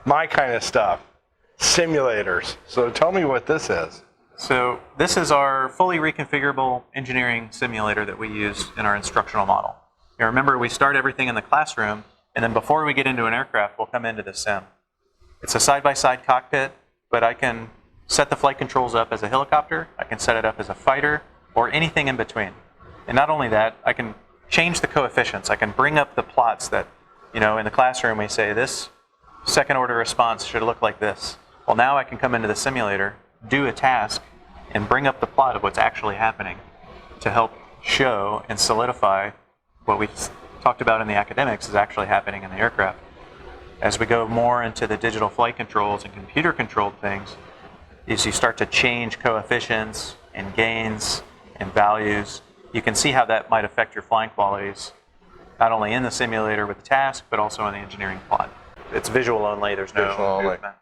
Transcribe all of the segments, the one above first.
my kind of stuff. Simulators. So tell me what this is. So this is our fully reconfigurable engineering simulator that we use in our instructional model. Now remember, we start everything in the classroom, and then before we get into an aircraft, we'll come into the sim. It's a side-by-side cockpit, but I can set the flight controls up as a helicopter, I can set it up as a fighter, or anything in between. And not only that, I can change the coefficients. I can bring up the plots that, in the classroom we say this second order response should look like this. Well, now I can come into the simulator, do a task, and bring up the plot of what's actually happening to help show and solidify what we talked about in the academics is actually happening in the aircraft. As we go more into the digital flight controls and computer-controlled things, is you start to change coefficients and gains and values. You can see how that might affect your flying qualities, not only in the simulator with the task, but also in the engineering plot. It's visual only, there's no movement.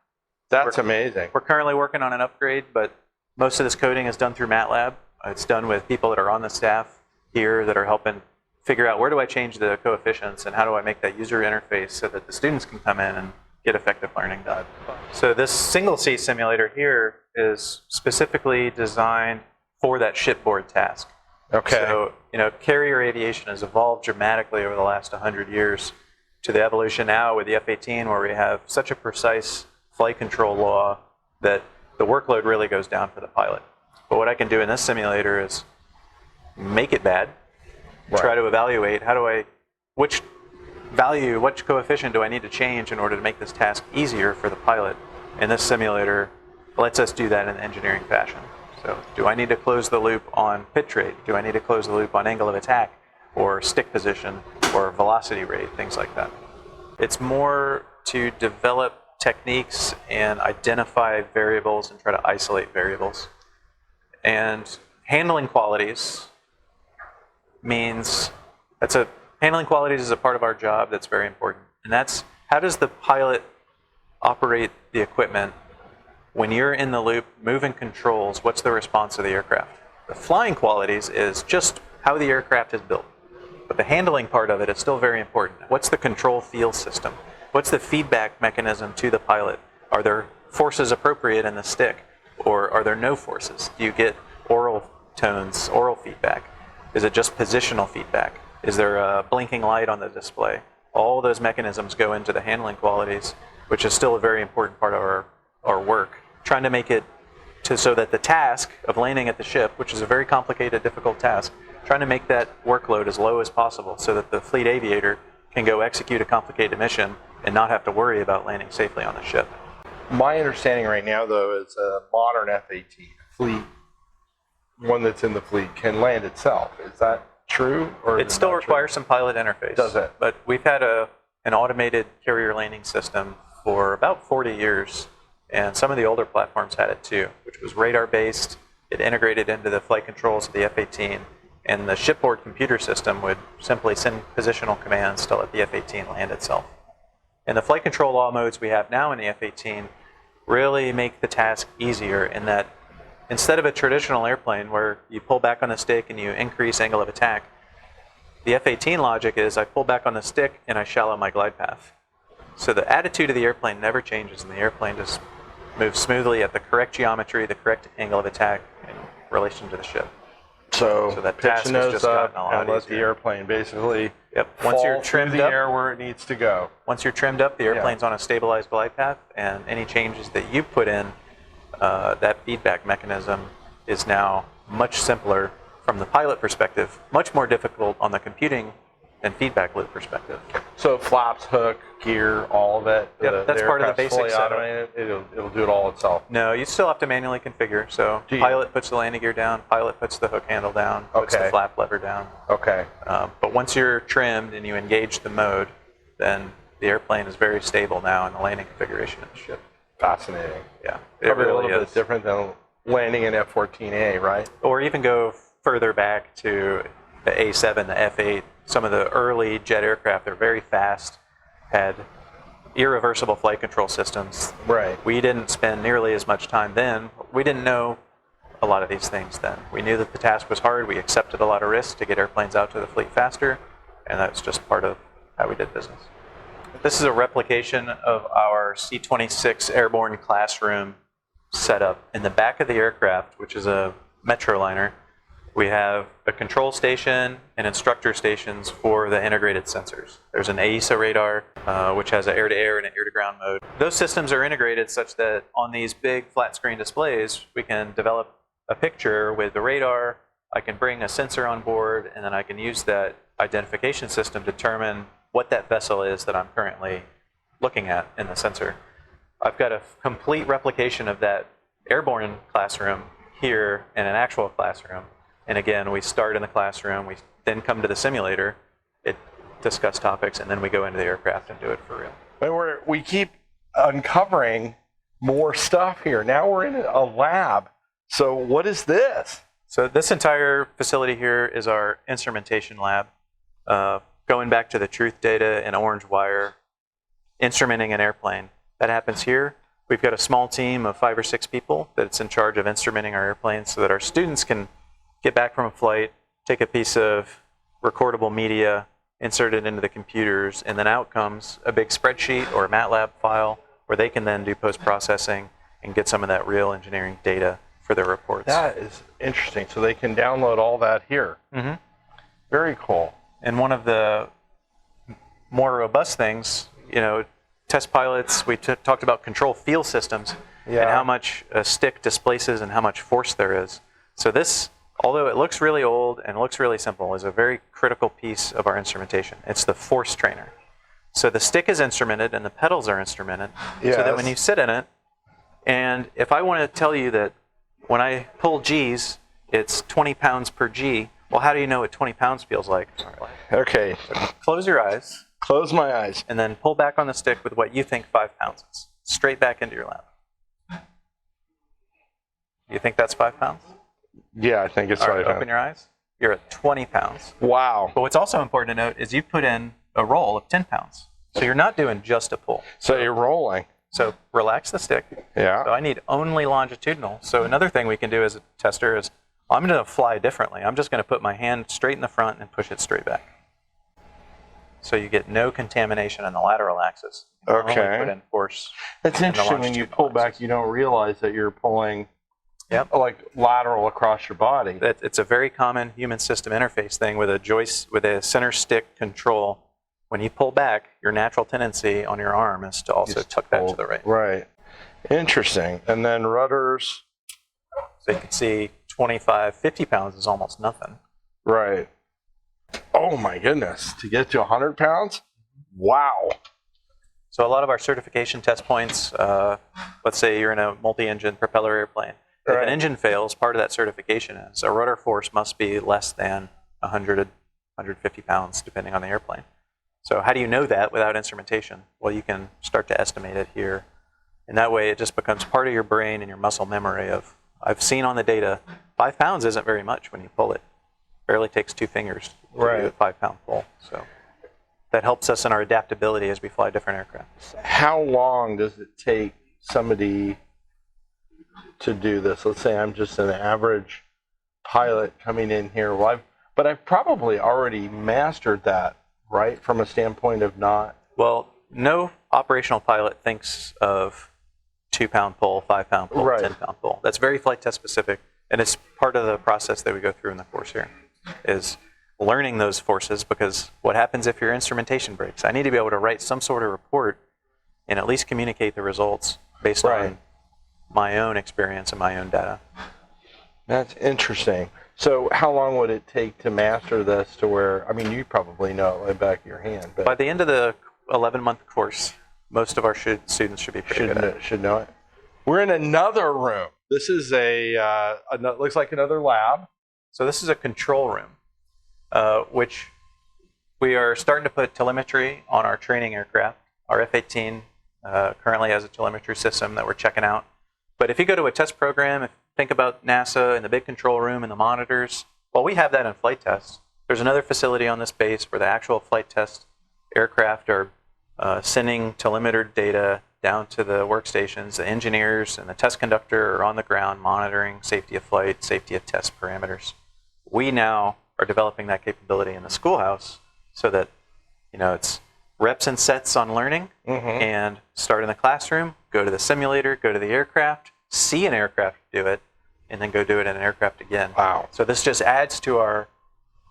That's amazing. We're currently working on an upgrade, but most of this coding is done through MATLAB. It's done with people that are on the staff here that are helping figure out where do I change the coefficients and how do I make that user interface so that the students can come in and get effective learning done. So this single seat simulator here is specifically designed for that shipboard task. Okay. So, carrier aviation has evolved dramatically over the last 100 years to the evolution now with the F-18 where we have such a precise flight control law that the workload really goes down for the pilot. But what I can do in this simulator is make it bad, try to evaluate which coefficient do I need to change in order to make this task easier for the pilot. And this simulator lets us do that in an engineering fashion. So do I need to close the loop on pitch rate? Do I need to close the loop on angle of attack or stick position or velocity rate, things like that. It's more to develop techniques and identify variables and try to isolate variables. And handling qualities means handling qualities is a part of our job that's very important. And that's how does the pilot operate the equipment when you're in the loop moving controls, what's the response of the aircraft? The flying qualities is just how the aircraft is built. But the handling part of it is still very important. What's the control field system? What's the feedback mechanism to the pilot? Are there forces appropriate in the stick? Or are there no forces? Do you get oral tones, oral feedback? Is it just positional feedback? Is there a blinking light on the display? All those mechanisms go into the handling qualities, which is still a very important part of our work. Trying to make it so that the task of landing at the ship, which is a very complicated, difficult task, trying to make that workload as low as possible so that the fleet aviator can go execute a complicated mission and not have to worry about landing safely on the ship. My understanding right now, though, is a modern F-18 one that's in the fleet, can land itself. Is that true? Or it still requires some pilot interface. Does it? But we've had an automated carrier landing system for about 40 years, and some of the older platforms had it too, which was radar-based. It integrated into the flight controls of the F-18, and the shipboard computer system would simply send positional commands to let the F-18 land itself. And the flight control law modes we have now in the F-18 really make the task easier in that instead of a traditional airplane where you pull back on the stick and you increase angle of attack, the F-18 logic is I pull back on the stick and I shallow my glide path. So the attitude of the airplane never changes, and the airplane just moves smoothly at the correct geometry, the correct angle of attack in relation to the ship. So that pitch task the has nose just up gotten a lot and let the easier. airplane basically Once you're fall trimmed through the up, air where it needs to go. Once you're trimmed up, the airplane's on a stabilized glide path, and any changes that you put in, that feedback mechanism is now much simpler from the pilot perspective, much more difficult on the computing and feedback loop perspective. So flaps, hook, gear, all of it. Yep, that's part of the basic setup. It'll do it all itself. No, you still have to manually configure. So pilot puts the landing gear down, pilot puts the hook handle down, puts the flap lever down. Okay. But once you're trimmed and you engage the mode, then the airplane is very stable now in the landing configuration of the ship. Fascinating. Yeah, it probably really a little bit different than landing an F-14A, right? Or even go further back to the A-7, the F-8. Some of the early jet aircraft, they're very fast, had irreversible flight control systems. Right. We didn't spend nearly as much time then. We didn't know a lot of these things then. We knew that the task was hard. We accepted a lot of risks to get airplanes out to the fleet faster, and that's just part of how we did business. This is a replication of our C-26 Airborne classroom setup. In the back of the aircraft, which is a Metroliner, we have a control station and instructor stations for the integrated sensors. There's an AESA radar, which has an air-to-air and an air-to-ground mode. Those systems are integrated such that on these big flat-screen displays, we can develop a picture with the radar. I can bring a sensor on board, and then I can use that identification system to determine what that vessel is that I'm currently looking at in the sensor. I've got a complete replication of that airborne classroom here in an actual classroom. And again, we start in the classroom, we then come to the simulator, discuss topics, and then we go into the aircraft and do it for real. And we keep uncovering more stuff here. Now we're in a lab. So what is this? So this entire facility here is our instrumentation lab. Going back to the truth data and orange wire, instrumenting an airplane. That happens here. We've got a small team of 5 or 6 people that's in charge of instrumenting our airplanes so that our students can get back from a flight, take a piece of recordable media, insert it into the computers, and then out comes a big spreadsheet or a MATLAB file where they can then do post-processing and get some of that real engineering data for their reports. That is interesting. So they can download all that here. Mm-hmm. Very cool. And one of the more robust things, test pilots, we talked about control field systems and how much a stick displaces and how much force there is. So this, although it looks really old and looks really simple, is a very critical piece of our instrumentation. It's the force trainer. So the stick is instrumented and the pedals are instrumented so that when you sit in it, and if I want to tell you that when I pull G's, it's 20 pounds per G, well, how do you know what 20 pounds feels like? Okay. So close your eyes. Close my eyes. And then pull back on the stick with what you think 5 pounds is. Straight back into your lap. You think that's 5 pounds? Yeah, I think it's All 5 right, pounds. open your eyes. You're at 20 pounds. Wow. But what's also important to note is you put in a roll of 10 pounds. So you're not doing just a pull. So you're rolling. So relax the stick. Yeah. So I need only longitudinal. So another thing we can do as a tester is I'm going to fly differently. I'm just going to put my hand straight in the front and push it straight back. So you get no contamination on the lateral axis. You can Okay. only put in force. That's interesting. When you pull back, you don't realize that you're pulling like lateral across your body. It's a very common human system interface thing with a joist, with a center stick control. When you pull back, your natural tendency on your arm is to also tuck that to the right. Right. Interesting. And then rudders. So you can see 25, 50 pounds is almost nothing. Right. Oh my goodness. To get to 100 pounds? Wow. So a lot of our certification test points, let's say you're in a multi-engine propeller airplane. If an engine fails, part of that certification is a rudder force must be less than 100, 150 pounds, depending on the airplane. So how do you know that without instrumentation? Well, you can start to estimate it here. And that way it just becomes part of your brain and your muscle memory of, I've seen on the data, 5 pounds isn't very much when you pull it. Barely takes 2 fingers to do a 5 pound pull. So that helps us in our adaptability as we fly different aircraft. How long does it take somebody to do this? Let's say I'm just an average pilot coming in here. Well, I've probably already mastered that, right? From a standpoint of not. Well, no operational pilot thinks of 2 pound pull, 5 pound pull, 10 pound pull. That's very flight test specific. And it's part of the process that we go through in the course here, is learning those forces, because what happens if your instrumentation breaks? I need to be able to write some sort of report and at least communicate the results based on my own experience and my own data. That's interesting. So how long would it take to master this to where, I mean, you probably know it like back of your hand. But by the end of the 11-month course, most of our students should be pretty good at it. Should know it. We're in another room. This is looks like another lab. So this is a control room, which we are starting to put telemetry on our training aircraft. Our F-18 currently has a telemetry system that we're checking out. But if you go to a test program, think about NASA and the big control room and the monitors, well, we have that in flight tests. There's another facility on this base where the actual flight test aircraft are sending telemetered data down to the workstations. The engineers and the test conductor are on the ground monitoring safety of flight, safety of test parameters. We now are developing that capability in the schoolhouse so that it's reps and sets on learning, and start in the classroom, go to the simulator, go to the aircraft, see an aircraft do it, and then go do it in an aircraft again. Wow. So this just adds to our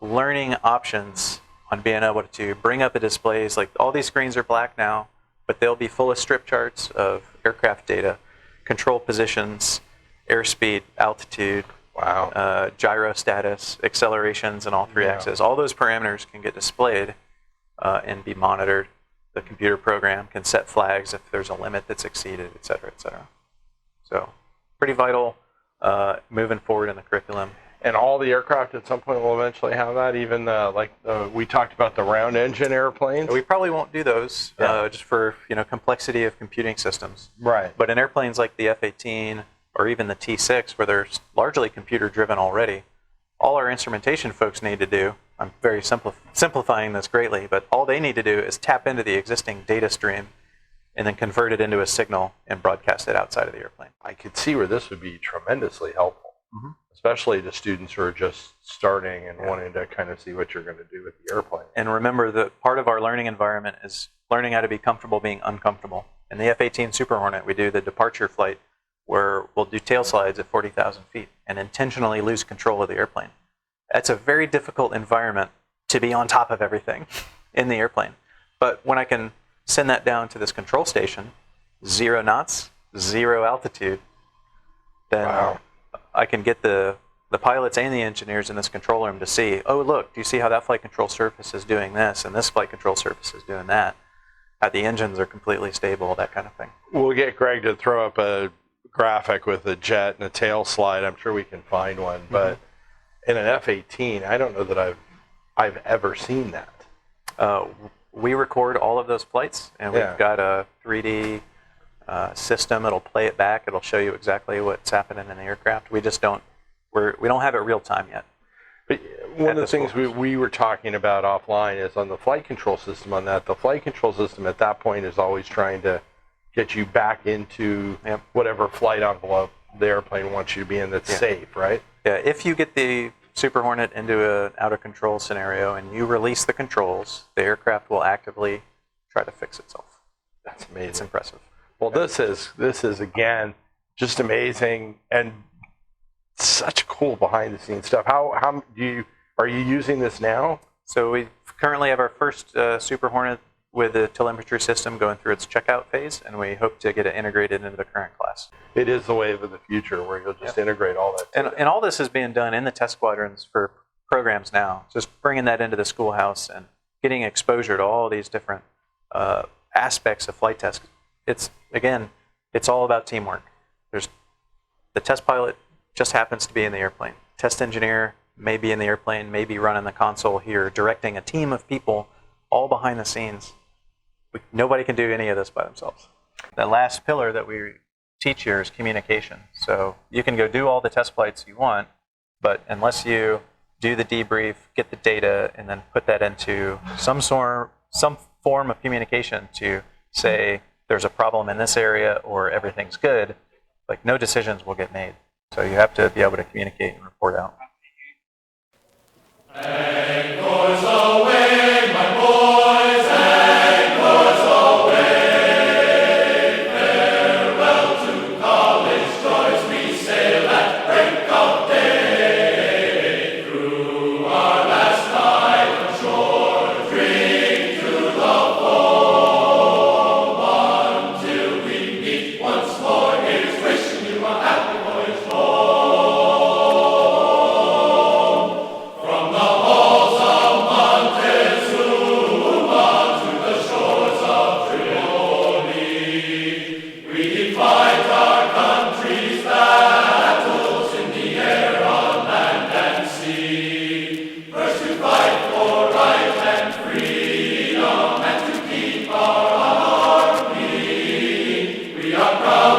learning options on being able to bring up the displays. Like all these screens are black now, but they'll be full of strip charts of aircraft data, control positions, airspeed, altitude, gyro status, accelerations, and all three axes. All those parameters can get displayed and be monitored. The computer program can set flags if there's a limit that's exceeded, et cetera, et cetera. So pretty vital moving forward in the curriculum. And all the aircraft at some point will eventually have that, even we talked about the round engine airplanes. We probably won't do those just for complexity of computing systems. Right. But in airplanes like the F-18 or even the T-6, where they're largely computer driven already, all our instrumentation folks need to do, I'm very simplifying this greatly, but all they need to do is tap into the existing data stream and then convert it into a signal and broadcast it outside of the airplane. I could see where this would be tremendously helpful. Especially to students who are just starting and wanting to kind of see what you're going to do with the airplane. And remember that part of our learning environment is learning how to be comfortable being uncomfortable. In the F-18 Super Hornet, we do the departure flight where we'll do tail slides at 40,000 feet and intentionally lose control of the airplane. That's a very difficult environment to be on top of everything in the airplane. But when I can send that down to this control station, 0 knots, 0 altitude, then I can get the pilots and the engineers in this control room to see, oh, look, do you see how that flight control surface is doing this and this flight control surface is doing that? How the engines are completely stable, that kind of thing. We'll get Greg to throw up a graphic with a jet and a tail slide. I'm sure we can find one. But in an F-18, I don't know that I've ever seen that. We record all of those flights, and we've got a 3D system. It'll play it back. It'll show you exactly what's happening in the aircraft. We just don't have it real time yet. But one of the things we were talking about offline is on the flight control system on that. The flight control system at that point is always trying to get you back into whatever flight envelope the airplane wants you to be in that's safe, right? Yeah, if you get the Super Hornet into an out of control scenario and you release the controls, the aircraft will actively try to fix itself. That's amazing. It's impressive. Well, this is again just amazing and such cool behind the scenes stuff. How are you using this now? So we currently have our first Super Hornet with the telemetry system going through its checkout phase, and we hope to get it integrated into the current class. It is the wave of the future where you'll just integrate all that. And all this is being done in the test squadrons for programs now, just bringing that into the schoolhouse and getting exposure to all these different aspects of flight test. It's all about teamwork. There's the test pilot just happens to be in the airplane. Test engineer may be in the airplane, may be running the console here, directing a team of people all behind the scenes. Nobody can do any of this by themselves. The last pillar that we teach here is communication. So you can go do all the test flights you want, but unless you do the debrief, get the data, and then put that into some form of communication to say there's a problem in this area or everything's good, like no decisions will get made. So you have to be able to communicate and report out. Anchors away, my boys, anchors away. Farewell to college joys, we sail at break of day. Through our last night on shore, drink to the foam, until we meet once more. Here's wishing you a happy voyage home. From the halls of Montezuma to the shores of Tripoli, we fight our country's battles in the air, on land and sea. First to fight for right and freedom, and to keep our honor clean. We are proud